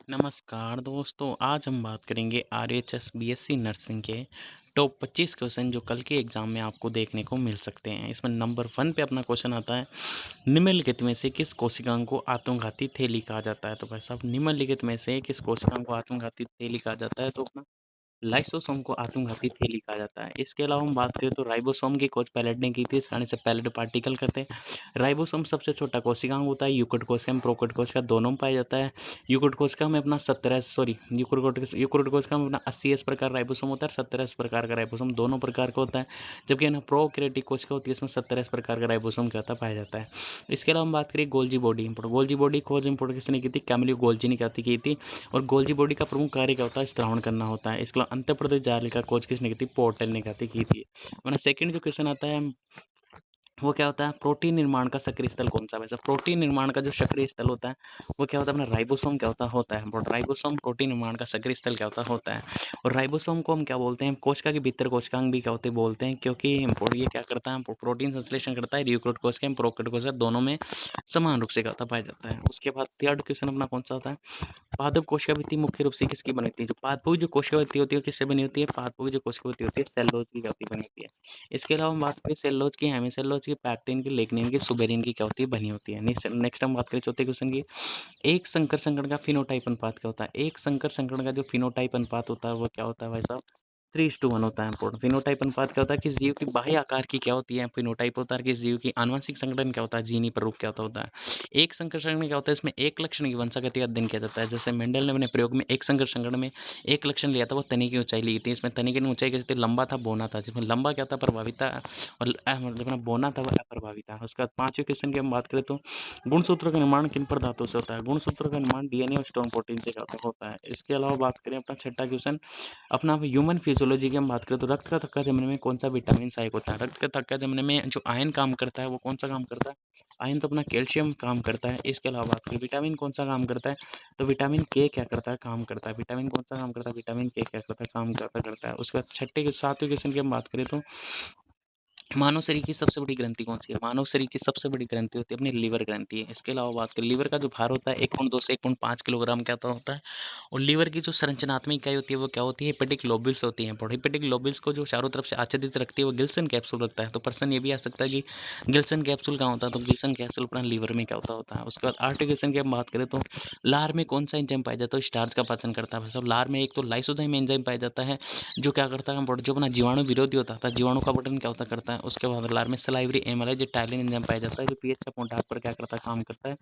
नमस्कार दोस्तों, आज हम बात करेंगे आरएचएस बीएससी नर्सिंग के टॉप 25 क्वेश्चन जो कल के एग्जाम में आपको देखने को मिल सकते हैं। इसमें नंबर 1 पे अपना क्वेश्चन आता है, निम्नलिखित में से किस कोशिकांग को आत्मघाती थैली कहा जाता है। तो भाई साहब, निम्नलिखित में से किस कोशिकांग को आत्मघाती थैली कहा जाता है, तो अपना लाइसोसोम को आत्मघाती थैली कहा जाता है। इसके अलावा हम बात करें तो राइबोसोम की खोज पैलेट ने की थी, इस कारण से पैलेट पार्टिकल कहते हैं। राइबोसोम सबसे छोटा कोशिकांग होता है, यूकेट कोशिका में प्रोकैरियोट कोशिका दोनों में पाया जाता है। यूकेट कोशिका में अपना 17 सॉरी यूकेट कोशिका में अपना 80s प्रकार राइबोसोम होता है, 17s प्रकार का राइबोसोम दोनों प्रकार का होता है। जबकि ना प्रोकैरियोटिक कोशिका होती है, इसमें 17s प्रकार का राइबोसोम क्या होता है, पाया जाता है। इसके अलावा हम बात करें गोल्जी बॉडी। गोल्जी बॉडी खोज इंपोर्ट किसने की थी, कैमिलो गोल्जी ने की थी। और गोल्जी बॉडी का प्रमुख कार्य क्या होता है, स्त्रावण करना होता है। इसके अलावा अंतःप्रदेश जाल का खोज किसने की थी, पोर्टल ने की थी। वरना सेकंड जो क्वेश्चन आता है वो क्या होता है, प्रोटीन निर्माण का सक्रिय स्थल कौन सा है। वैसे प्रोटीन निर्माण का जो सक्रिय स्थल होता है वो क्या होता है, अपना राइबोसोम क्या होता है। बट राइबोसोम प्रोटीन निर्माण का सक्रिय स्थल क्या होता है। और राइबोसोम को हम क्या बोलते हैं, कोशिका के भीतर कोशिकांग भी क्या होते बोलते हैं, क्योंकि ये क्या करता है, प्रोटीन संश्लेषण करता है। यूकेरियोट कोशिका में प्रोकैरियोट कोशिका दोनों में समान रूप से क्या होता है, पाया जाता है। उसके बाद थर्ड क्वेश्चन अपना कौन सा होता है, पादप कोशिका भित्ति मुख्य रूप से किसकी बनी होती है। जो पादपों की जो कोशिका भित्ति होती है वो किससे बनी होती है, पादपों की जो कोशिका भित्ति होती है सेलुलोज की क्या होती है, बनी होती है। इसके अलावा हम बात करें सेलुलोज की, हेमीसेलुलोज की, पैक्टिन की, लिग्निन की, सुबेरिन की क्या होती है, बनी होती है। नेक्स्ट नेक्स्ट हम बात करें चौथे क्वेश्चन की, एक संकर संकरण का फिनोटाइप अनुपात क्या होता है। एक संकर संकरण का जो फिनोटाइप अनुपात होता है वो क्या होता है भाई साहब, 3:1 होता है। इंपॉर्टेंट फिनोटाइप अनुपात क्या होता है, किस जीव की बाह्य आकार की क्या होती है, फिनोटाइप होता है। किस जीव की आनुवंशिक संगठन क्या होता है, जीनी प्ररूप क्या होता है। एक संकर संगठन क्या होता है, इसमें एक लक्षण की वंशागति का अध्ययन किया जाता है। जैसे मेंडल ने अपने प्रयोग में एक संकर संगठन में एक लक्षण लिया था, वो तनी की ऊंचाई ली थी। इसमें तनी की ऊंचाई कैसे थी, लंबा था, बोना था। जिसमें लंबा क्या था, प्रभावित था, और मतलब अपना बोना था, वह अप्रभावित था। उसके बाद पांचवें क्वेश्चन की हम बात करें तो गुणसूत्रों का निर्माण किन पदार्थों से होता है। गुणसूत्रों का निर्माण डीएनए और स्ट्रॉन्ग प्रोटीन से होता है। इसके अलावा बात करें अपना छठा क्वेश्चन, अपना ह्यूमन फिजियोलॉजी की हम बात करें तो रक्त का थक्का जमने में कौन सा विटामिन सहायक होता है। रक्त का थक्का जमने में जो आयन काम करता है वो कौन सा काम करता है, आयन तो अपना कैल्शियम काम करता है। इसके अलावा बात करें विटामिन कौन सा काम करता है, तो विटामिन के क्या करता है, काम करता है। विटामिन कौन सा काम करता है, विटामिन के क्या करता है, काम करता है। उसके बाद छठे के सातवें क्वेश्चन की हम बात करें तो मानव शरीर की सबसे बड़ी ग्रंथि कौन सी है। मानव शरीर की सबसे बड़ी ग्रंथि होती है अपनी लिवर ग्रंथि है। इसके अलावा बात करें लीवर का जो भार होता है 1.2 से 1.5 किलोग्राम क्या होता है। और लीवर की जो संरचनात्मक इकाई होती है वो क्या होती है, हेपेटिक लोबिल्स होती हैं। हेपेटिक लोबिल्स को जो चारों तरफ से आच्छादित रखती है वो गिल्सन कैप्सूल रखता है। तो प्रश्न ये भी आ सकता है कि गिल्सन कैप्सूल कहाँ होता है, तो गिल्सन कैप्सूल अपना लीवर में क्या होता है। उसके बाद आर्टिकुलेशन की हम बात करें तो लार में कौन सा एंजाइम पाया जाता है, स्टार्च का पाचन करता है। सब लार में एक तो लाइसोजाइम एंजाइम पाया जाता है जो क्या करता है, जो अपना जीवाणु विरोधी होता है, जीवाणु का बटन क्या होता करता है। उसके बाद लार में सलाइवरी एमाइलेज जो टाइलिन एंजाइम पाया जाता है जो पीएच 6.8 पर क्या करता है, काम करता है।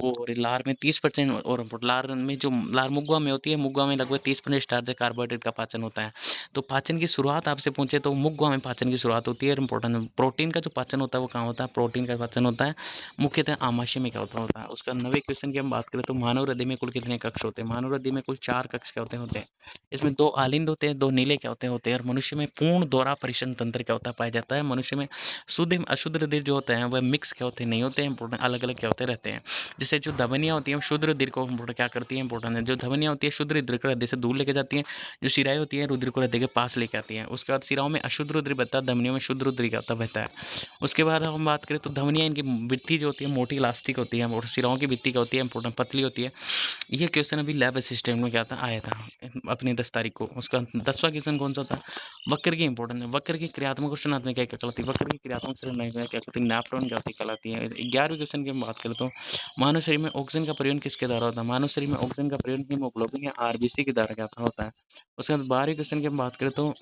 और लार में 30% और लार में जो लार मुग्गा में होती है, मुग्गा में लगभग 30% स्टार्च कार्बोहाइड्रेट का पाचन होता है। तो पाचन की शुरुआत आपसे पूछे तो मुग्गा में पाचन की शुरुआत होती है। इंपॉर्टेंट प्रोटीन का जो पाचन होता है वो कहाँ होता है, प्रोटीन का पाचन होता है मुख्यतः आमाशय में क्या होता है। उसका 9वें क्वेश्चन की हम बात करें तो मानव हृदय में कुल कितने कक्ष होते हैं। मानव हृदय में कुल 4 कक्ष क्या होते हैं। इसमें 2 आलिंद होते हैं, 2 नीले क्या होते हैं। और मनुष्य में पूर्ण दोहरा परिश्रम तंत्र क्या होता है, पाया जाता है। मनुष्य में शुद्ध एवं अशुद्ध रुधिर जो होते हैं वह मिक्स क्या होते हैं, नहीं होते हैं। इंपॉर्टेंट अलग अलग क्या होते रहते हैं। जैसे जो धमनियाँ होती हैं शुद्ध रुधिर को इंपॉर्टेंट क्या करती है, इंपॉर्टेंट है जो धमनियाँ होती है शुद्ध रुधिर को हृदय से दूर लेके जाती हैं। जो शिराएं होती हैं रुधिर को हृदय के पास लेके आती हैं। उसके बाद शिराओं में अशुद्ध रुधिर बहता है, धमनियों में शुद्ध रुधिर क्या होता है, बहता है। उसके बाद हम बात करें तो धमनियाँ इनकी भित्ति जो होती है मोटी इलास्टिक होती है, और शिराओं की भित्ति क्या होती है, इंपॉर्टेंट पतली होती है। ये क्वेश्चन अभी लैब असिस्टेंट में क्या था, आया था अपनी 10 तारीख को। उसका 10वां क्वेश्चन कौन सा था, वक्र की इंपॉर्टेंट है। वक्र की क्रियात्मक और संरचनात्मक क्या क्या कहलाती है। वक्र की क्रियात्मक संरचना क्या कहती है, नैप्रोन क्या होती कहलाती है। 11वें क्वेश्चन की हम बात करें तो मानव शरीर में ऑक्सीजन का परिवहन किसके द्वारा होता है। मानव शरीर में ऑक्सीजन का परिवहन हीमोग्लोबिन या आरबीसी के द्वारा क्या होता है। उसके बाद 12वें क्वेश्चन की हम बात करें तो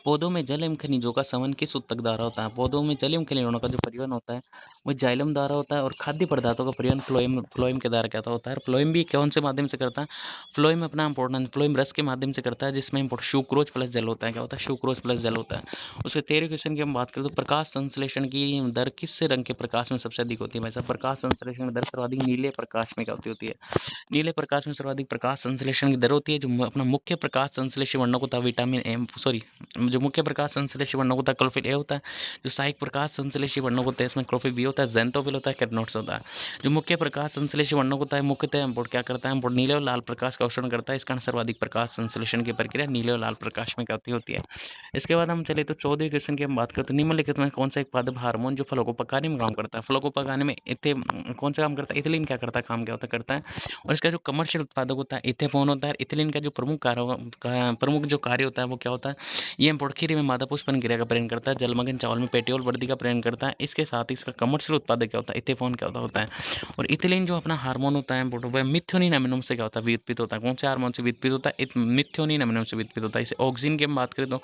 पौधों में जल एवं खनिजों का संवहन किस ऊतक द्वारा होता है। पौधों में जल एवं खनिजों का जो परिवहन होता है वो जाइलम द्वारा होता है। और खाद्य पदार्थों का परिवहन फ्लोएम फ्लोएम के द्वारा क्या होता है। फ्लोएम भी कौन से माध्यम से करता है, फ्लोएम अपना इंपॉर्टेंट फ्लोएम रस के माध्यम से करता है, जिसमें सुक्रोज प्लस जल होता है। क्या होता है, सुक्रोज प्लस जल होता है। उसके 13वें क्वेश्चन की हम बात करें तो प्रकाश संश्लेषण की दर किस रंग के प्रकाश में सबसे अधिक होती है। वैसे प्रकाश संश्लेषण दर सर्वाधिक नीले प्रकाश में क्या होती है। नीले प्रकाश में सर्वाधिक प्रकाश संश्लेषण की दर होती है। जो अपना मुख्य प्रकाश संश्लेषी वर्णक होता है विटामिन एम सॉरी जो मुख्य प्रकाश संश्लेषी वर्णक होता है क्लोरोफिल ए होता है। जो सहायक प्रकाश संश्लेषी वर्णक होते हैं इसमें क्लोरोफिल बी होता है, ज़ैंथोफिल होता है, कैटनोट्स होता है। जो मुख्य प्रकाश संश्लेषी वर्णक होता है मुख्यतः इम्पोर्ट क्या करता है, इम्पोर्ट नीले और लाल प्रकाश का अवशोषण करता है। इस कारण सर्वाधिक प्रकाश संश्लेषण की प्रक्रिया नीले और लाल प्रकाश में करती होती है। इसके बाद हम चले तो 14वें क्वेश्चन की हम बात करते हैं, निम्नलिखित में कौन सा एक पादप हार्मोन जो फलों को पकाने में काम करता है। फलों को पकाने में कौन सा काम करता है, इथिलीन क्या करता है, काम क्या होता करता है। और इसका जो कमर्शियल उत्पादक होता है इथेनॉल होता है। इथिलीन का जो प्रमुख जो कार्य होता है वो क्या होता है, ये इम्पोर्ट खीरे में मादा पुष्पन क्रिया का प्रेरण करता है। जलमग्न चावल में पेटियोल वृद्धि का प्रेरण करता है। इसके साथ ही इसका कमर्शियल उत्पादक क्या होता है, इथेनॉल क्या होता है। और इथिलीन जो अपना हार्मोन होता है इम्पोर्ट वह मिथ्योनिन अमीनो से क्या होता है, विघटित होता है। कौन से हार्मोन से विघटित होता है, मिथ्योनिन अमीनो से विघटित होता है। इसे ऑक्सीजन की हम बात करें तो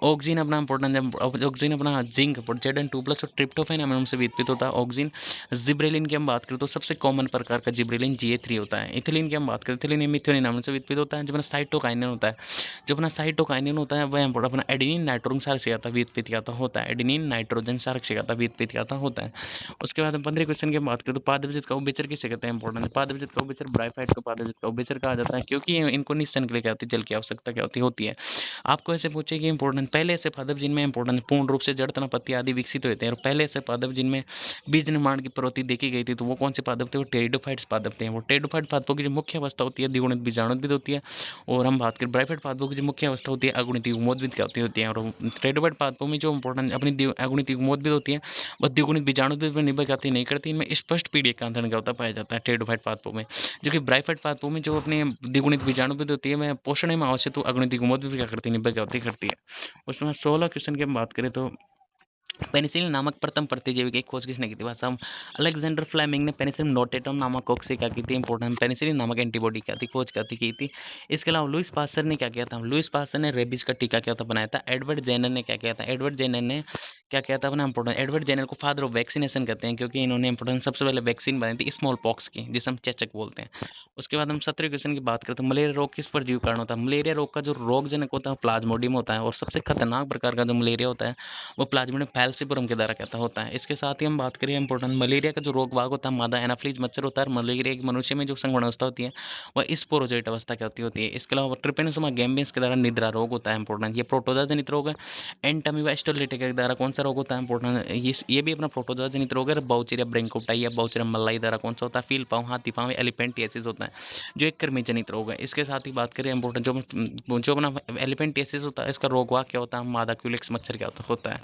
ऑक्सीजन अपना इंपॉर्टेंट, ऑक्सीजन अपना जिंक Zn2+ और ट्रिप्टोफैन अमीनो से विघटित होता है। ऑक्सीजन जिब्रेलिन की हम बात करें तो सबसे कॉमन प्रकार का जिब्रेलिन Ga3 होता है। इथिलीन की हम बात करें, इथिलीन मिथ्योनिन अमीनो से विघटित होता है। जो अपना साइटोकाइनिन होता है, जो अपना साइटोकाइनिन होता है वह अपना एडेनिन नाइट्रोजन क्षारक से आता विघटित होता है। एडेनिन नाइट्रोजन क्षारक से आता विघटित होता है। उसके बाद हम 15 क्वेश्चन की बात करें तो पादविजित का उभयचर किसे कहते हैं, इंपॉर्टेंट है। पादविजित का उभयचर ब्राइफाइट को पादविजित का उभयचर कहा जाता है क्योंकि इनको निस्सन के लिए क्या होती है, जल की आवश्यकता क्या होती है। आपको ऐसे पूछे कि इंपॉर्टेंट पहले ऐसे पादप जिनमें इंपॉर्टेंट पूर्ण रूप से जड़ तना पत्ती आदि विकसित होते हैं, और पहले ऐसे पादप जिनमें बीज निर्माण की प्रवृत्ति देखी गई थी तो वो कौन से पादप थे, वो टेरिडोफाइट्स पादप थे। वो टेरिडोफाइट पादपों की जो मुख्य अवस्था होती है द्विगुणित बीजाणुद्भिद होती है। और हम बात करें ब्राइफाइट पादपों की जो मुख्य अवस्था होती है अगुणित युग्मोद्भिद क्या होती है। और टेरिडोफाइट पादपों में जो इंपॉर्टेंट अपनी अगुणित युग्मोद्भिद होती है वह द्विगुणित बीजाणुद्भिद पर निर्भर करती नहीं करती। इनमें स्पष्ट पीढ़ी का अंतरण क्या होता पाया जाता है टेरिडोफाइट पादपों में। जो कि ब्राइफाइट पादपों में जो अपने द्विगुणित बीजाणुद्भिद होती है वह पोषण में आवश्यक तो अगुणित युग्मोद्भिद क्या करती है, निर्भर क्या करती है। उसमें 16 क्वेश्चन की हम बात करें तो पेनिसिलिन नामक प्रथम प्रतिजैविक की खोज किसने की थी, भाषा अलेक्जेंडर फ्लेमिंग ने पेनिसिलिन नोटेटम नामक कोक से क्या की थी, इंपॉर्टेंट पेनिसिलिन नामक एंटीबॉडी क्या थी, खोज क्या थी की थी। इसके अलावा लुइस पास्चर ने क्या किया था, लुइस पास्चर ने रेबीज का टीका क्या था बनाया था। एडवर्ड जेनर ने क्या किया था, एडवर्ड जेनर ने क्या किया था अपना इंपॉर्टेंट, एडवर्ड जेनर को फादर ऑफ वैक्सीनेशन कहते हैं क्योंकि इन्होंने इंपॉर्टेंट सबसे पहले वैक्सीन बनाई थी स्मॉल पॉक्स की जिसे हम चेचक बोलते हैं। उसके बाद हम 17 क्वेश्चन की बात करते हैं, मलेरिया रोग किस परजीवी कारण होता है। मलेरिया रोग का जो रोगजनक होता है प्लाज्मोडियम होता है, और सबसे खतरनाक प्रकार का जो मलेरिया होता है वो प्लाज्मोडियम फैल्सिपुरम के द्वारा कहता होता है। इसके साथ ही हम बात करें इंपॉर्टेंट मलेरिया का जो रोग वाहक होता है मादा एनाफ्लीज मच्छर होता है। मलेरिया एक मनुष्य में जो संक्रमण अवस्था होती है वह स्पोरोजोइट अवस्था क्या होती है। इसके अलावा ट्रिपेनोसोमा गैम्बियंस के द्वारा निद्रा रोग होता है इंपॉर्टेंट, ये प्रोटोजोआ जनित रोग है। एंटामीबा स्टोलिटिका के द्वारा कौन सा रोग होता है इंपॉर्टेंट, ये भी अपना प्रोटोजोआ जनित रोग है। बाउचीरिया ब्रेंकोप्टाई या बाउचीरिया मल्लाई द्वारा कौन सा होता है, फील पाँव हाथी पाँव एलिफेंटियासिस होता है जो एक कृमि जनित रोग है। इसके साथ ही बात करें इंपॉर्टेंट जो अपना एलिफेंटियासिस होता है इसका रोग वाहक क्या होता है, मादा क्यूलेक्स मच्छर क्या होता है।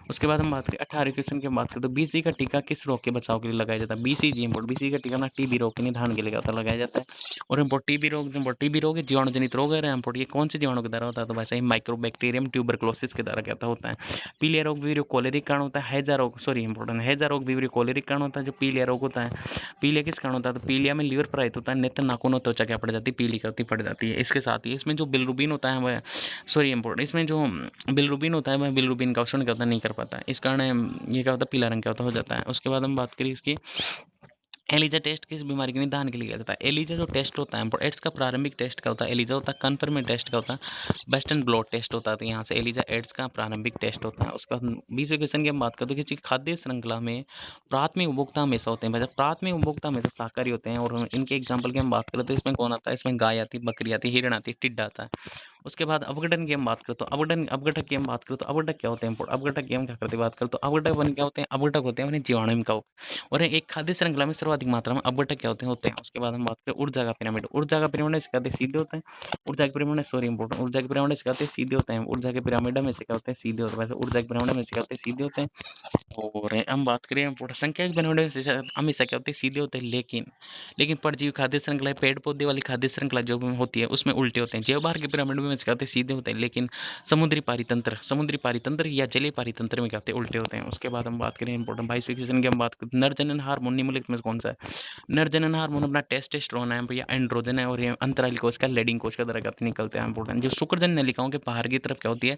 उसके बाद हम बात करें 18 क्वेश्चन की बात करें तो बीसी का टीका किस रोग के बचाव के लिए लगाया जाता है। बीसीजी इंपोर्ट, बीसी का टीका ना टीबी रोग के निदान के लिए लगाया जाता है। और इंपोर्ट टीबी रोग है जीवाणुजनित रोग है इंपोर्ट, ये कौन से जीवाणु के द्वारा होता है, तो वैसे ही माइक्रोबैक्टीरियम ट्यूबरक्लोसिस के द्वारा कहता होता है। पीलिया रोग वीरियो कोलेरिक कारण होता है। हैजा रोग इंपोर्टेंट हैजा रोग वीरियो कोलेरिक कारण होता है। जो पीलिया रोग होता है, पीलिया किस कारण होता है, तो पीलिया में लीवर प्रभावित होता है, नेत्र नाखून और त्वचा क्या पड़ जाती है, पीली करती पड़ जाती है। इसके साथ ही इसमें जो बिलरुबिन होता है वह इंपोर्ट, इसमें जो बिलरुबिन होता है वह बिलरुबिन का अवशोषण करता नहीं कर पाता है, इस कारण ये क्या होता है पीला रंग क्या होता हो जाता है। उसके बाद हम बात करें इसकी एलिजा टेस्ट किस बीमारी के निदान के लिए किया जाता है। एलिजा जो टेस्ट होता है एड्स का प्रारंभिक टेस्ट क्या होता है, एलिजा होता है। कन्फर्मेंट टेस्ट क्या होता है, वेस्टर्न ब्लॉट टेस्ट होता है। तो यहाँ से एलिजा एड्स का प्रारंभिक टेस्ट होता है। उसका 20वें क्वेश्चन की हम बात करते हैं कि खाद्य श्रृंखला में प्राथमिक उपभोक्ता हमेशा होते हैं, प्राथमिक उपभोक्ता हमेशा शाकाहारी होते हैं। और इनके एग्जाम्पल की हम बात करें तो इसमें कौन आता है, इसमें गाय आती है, बकरी आती है, हिरण आती है, टिड्डा आता है। उसके बाद अपघटन की हम बात करें तो अपघटक की हम बात करें तो अपघटक क्या होते हैं, अपघटक की हम क्या करते हैं बात करें तो अपघटक बन क्या होते हैं, अपघटक होते हैं उन्हें जीवाणु का। और एक खाद्य श्रृंखला में सर्वाधिक मात्रा में अपघटक क्या होते हैं। उसके बाद हम बात करें ऊर्जा का पिरामिड, ऊर्जा का पिरामिड से कहते हैं सीधे होते हैं। ऊर्जा के पिरामिड इंपोर्टेंट, ऊर्जा के पिरामिड से कहते हैं सीधे होते हैं। ऊर्जा के पिरामिड में से क्या होते हैं, सीधे होते हैं। वैसे ऊर्जा के पिरामिड में से क्या होते हैं, सीधे होते हैं। और हम बात करें इंपोर्टेंट संख्या के पिरामिड में से हमेशा क्या होते हैं, सीधे होते हैं। लेकिन परजीवी खाद्य श्रृंखला पेड़ पौधे वाली खाद्य श्रृंखला जो होती है उसमें उल्टे होते हैं। जैवभार के पिरामिड में क्या होते हैं, सीधे होते हैं। लेकिन समुद्री पारितंत्र या जलीय पारितंत्र में क्या होते हैं, उल्टे होते हैं। उसके बाद हम बात करें इंपोर्टेंट 22वें क्वेश्चन की हम बात करें नर जनन हार्मोन निम्नलिखित में से कौन सा है। नर जनन हार्मोन अपना टेस्टोस्टेरोन है या एंड्रोजन है, और ये अंतराली कोश का लेडिंग कोश का द्वारा निकलते हैं इंपोर्टेंट। जो शुक्रजन नलिकाओं के बाहर की तरफ क्या होती है,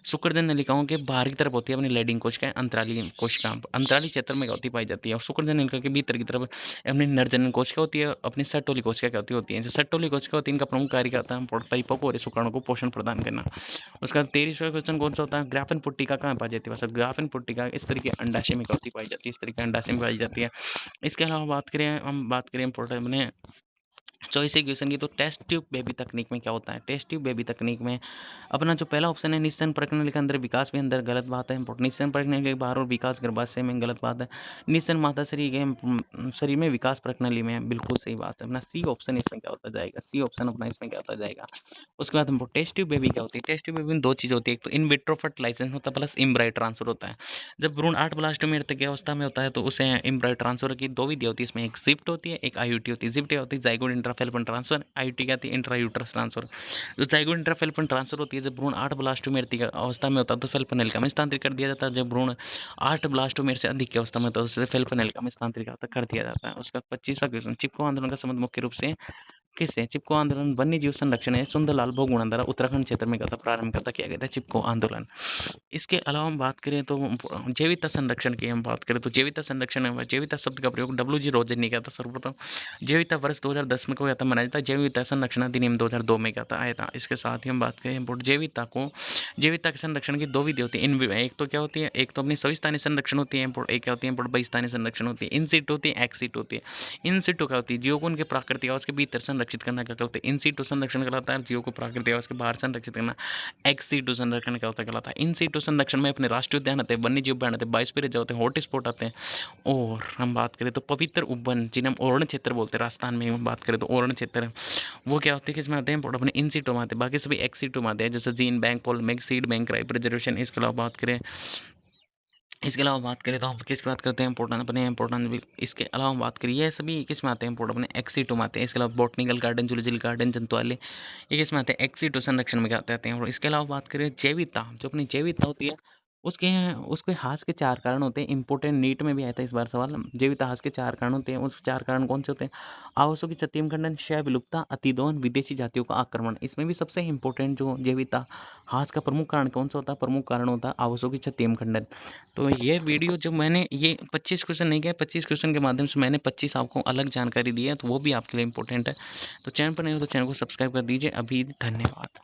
शुक्रजन नलिकाओं के बाहर की तरफ होती है अपनी लेडिंग कोश का अंतराली कोशिका, अंतराली क्षेत्र में क्या होती पाई जाती है। और शुक्रजन नलिका के भीतर की तरफ अपनी नरजनन कोशिका होती है, अपनी सट्टोली कोशिका क्या होती है। जो सट्टोली कोशिका होती है इनका प्रमुख कार्य क्या होता है, परिपक्व और शुक्राणु को पोषण प्रदान करना। उसका 23वां क्वेश्चन कौन सा होता है, ग्राफन पुट्टिका कहाँ पाई जाती है, बस ग्राफन पुट्टिका इस तरीके अंडाशय में क्या पाई जाती है, इस तरीके अंडाशय में पाई जाती है। इसके अलावा हम बात करें इंपोर्टेंट अपने चॉइस है क्वेश्चन की। तो टेस्ट ट्यूब बेबी तकनीक में क्या होता है? टेस्ट ट्यूब बेबी तकनीक में अपना जो पहला ऑप्शन है, निश्चन प्रकरण के अंदर विकास भी अंदर, गलत बात है। निश्चन प्रकरण के बाहर और विकास गर्भाशय में, गलत बात है। निश्चन माता शरीर के शरीर में, विकास प्रणाली में, बिल्कुल सही बात है। अपना सी ऑप्शन इसमें क्या होता जाएगा? सी ऑप्शन अपना इसमें क्या होता जाएगा? उसके बाद हमको टेस्ट ट्यूब बेबी क्या होती है? टेस्ट ट्यूब बेबी में दो चीज़ होती है, एक तो इन विट्रो फर्टिलाइजेशन होता है प्लस एम्ब्रायो ट्रांसफर होता है। जब भ्रूण 8 ब्लास्टोमेर तक की अवस्था में होता है तो उसे एम्ब्रायो ट्रांसफर की दो विधि होती है। इसमें एक जिप्ट होती है, एक आईयूटी होती है। जिप्ट क्या होती है? Zygote इंट्राफेल्लोपियन transfer. आईयूटी क्या होती है? इंट्रायूट्रस ट्रांसफर। जो जाइगोट इंट्राफेल्लोपियन ट्रांसफर होती है, जब भ्रूण 8 ब्लास्टोमेर की अवस्था में होता है तो फेल्लोपेनिका में स्थानांतरित कर दिया जाता है। जब भ्रूण 8 ब्लास्टोमेर से अधिक की अवस्था में होता है तो उसे फेल्लोपेनिका में स्थानांतरित कर दिया जाता है। उसका 25वां क्वेश्चन, चिपको आंदोलन का संबंध मुख्य रूप से किससे? चिपको आंदोलन वन्य जीव संरक्षण है, सुंदरलाल बहुगुणा द्वारा उत्तराखंड क्षेत्र में क्या था? प्रारंभ करता किया गया था चिपको आंदोलन। इसके अलावा हम बात करें तो जैविकता संरक्षण की हम बात करें तो जैविकता संरक्षण में जैविकता शब्द का प्रयोग डब्ल्यू जी रोजर ने किया था सर्वप्रथम। जैविकता वर्ष 2010 में को था मनाया जाता है। जैविकता संरक्षण अधिनियम 2002 में क्या था? आया था। इसके साथ ही हम बात करें जैविकता को, जैविकता के संरक्षण की दो विधि होती है। एक तो क्या होती है? एक तो अपनी सविस्थानीय संरक्षण होती है, एक क्या होती है? बहिस्थानीय संरक्षण होती है। इन सीट होती है, एक्स सीट होती है। इन सीटू क्या होती है? जीव को उनके प्राकृतिक आवास के भीतर संरक्षित करना क्या होता है? इन सीटू संरक्षण कहलाता है। जीव को प्राकृतिक आवास के बाहर संरक्षित करना एक्स सीटू संरक्षण क्या होता है? कहलाता है। इन सीटू संरक्षण में अपने राष्ट्रीय उद्यान आते हैं, वन्य जीव उद्यान आते हैं, बायोस्फीयर जो होते हैं, हॉट स्पॉट आते हैं। और हम बात करें तो पवित्र उपवन जिन्हें हम ओरण क्षेत्र बोलते हैं, राजस्थान में हम बात करें तो ओरण क्षेत्र, वो क्या होते हैं? किसमें आते हैं? अपने इन सीटों में आते हैं। बाकी सभी एक्स सीटों में आते हैं, जैसे gene bank, pollen bank, seed bank, ripe reservation. इसके अलावा बात करें तो हम किसकी बात करते हैं? इंपॉर्टेंट अपने इंपॉर्टेंट भी। इसके अलावा हम बात करें, ये सभी किस में आते हैं? इंपॉर्टेंट अपने एक्सीटो में आते हैं। इसके अलावा बॉटनिकल गार्डन, जूलॉजिकल गार्डन, जंतुआलय, ये किस में आते हैं? एक्सीटो संरक्षण में क्या आते हैं? और इसके अलावा बात करें जैविकता, जो अपनी जैविकता होती है उसके उसके हास के चार कारण होते हैं। इंपॉर्टेंट नीट में भी आया था इस बार सवाल। जैविकता हास के चार कारण होते हैं। उस चार कारण कौन से होते हैं? आवासों की छत्तीम खंडन, क्षय विलुप्तता, अतिदोहन, विदेशी जातियों का आक्रमण। इसमें भी सबसे इंपॉर्टेंट जो जैविकता हास का प्रमुख कारण कौन सा होता है? प्रमुख कारण होता है आवासों की छत्तीम खंडन। तो ये वीडियो जो मैंने ये 25 क्वेश्चन नहीं किया, 25 क्वेश्चन के माध्यम से मैंने 25 आपको अलग जानकारी दी है, तो वो भी आपके लिए इंपॉर्टेंट है। तो चैनल पर नहीं हो तो चैनल को सब्सक्राइब कर दीजिए। अभी धन्यवाद।